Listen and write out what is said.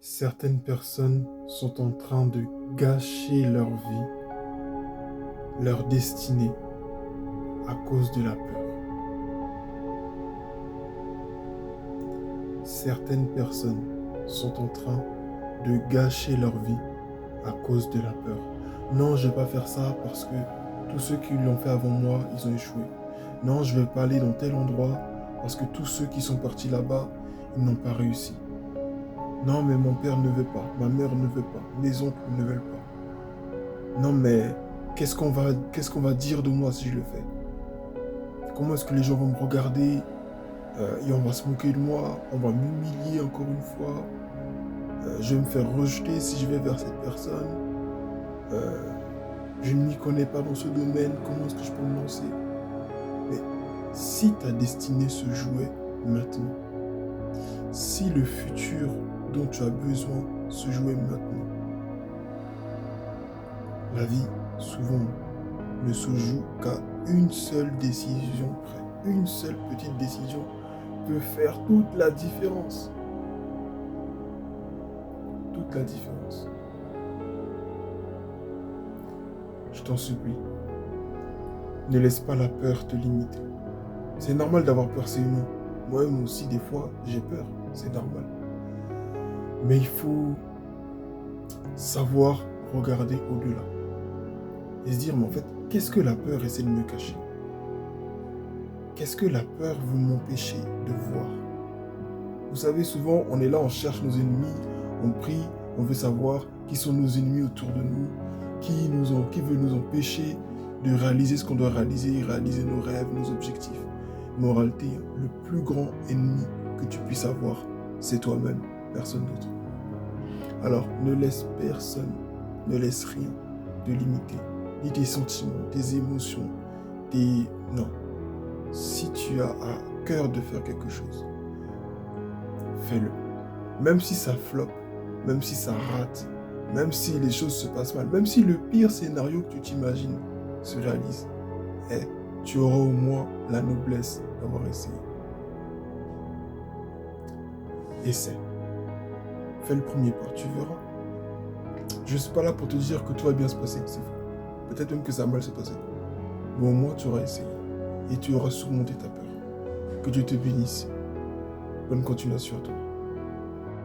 Certaines personnes sont en train de gâcher leur vie, leur destinée, à cause de la peur. Certaines personnes sont en train de gâcher leur vie à cause de la peur. Non, je ne vais pas faire ça parce que tous ceux qui l'ont fait avant moi, ils ont échoué. Non, je ne vais pas aller dans tel endroit parce que tous ceux qui sont partis là-bas, ils n'ont pas réussi. Non, mais mon père ne veut pas, ma mère ne veut pas, mes oncles ne veulent pas. Non, mais qu'est-ce qu'on va dire de moi si je le fais? Comment est-ce que les gens vont me regarder et on va se moquer de moi, on va m'humilier encore une fois, je vais me faire rejeter si je vais vers cette personne, euh, je ne m'y connais pas dans ce domaine, comment est-ce que je peux me lancer? Mais si ta destinée se jouait maintenant, si le futur dont tu as besoin se jouait maintenant, la vie, souvent, ne se joue qu'à une seule décision près. Une seule petite décision peut faire toute la différence. Toute la différence. Je t'en supplie, ne laisse pas la peur te limiter. C'est normal d'avoir peur, c'est humain. Moi-même aussi, des fois, j'ai peur. C'est normal. Mais il faut savoir regarder au-delà. Et se dire, mais en fait, qu'est-ce que la peur essaie de me cacher? Qu'est-ce que la peur veut m'empêcher de voir? Vous savez, souvent, on est là, on cherche nos ennemis, on prie, on veut savoir qui sont nos ennemis autour de nous, qui veut nous empêcher de réaliser ce qu'on doit réaliser nos rêves, nos objectifs. Moralité, le plus grand ennemi que tu puisses avoir, c'est toi-même, personne d'autre. Alors, ne laisse personne, ne laisse rien te limiter, ni tes sentiments, tes émotions, Non. Si tu as à cœur de faire quelque chose, fais-le. Même si ça floppe, même si ça rate, même si les choses se passent mal, même si le pire scénario que tu t'imagines se réalise, tu auras au moins la noblesse d'avoir essayé. Essaie. Fais le premier pas, tu verras. Je ne suis pas là pour te dire que tout va bien se passer, c'est faux. Peut-être même que ça va mal se passer. Mais au moins, tu auras essayé. Et tu auras surmonté ta peur. Que Dieu te bénisse. Bonne continuation à toi.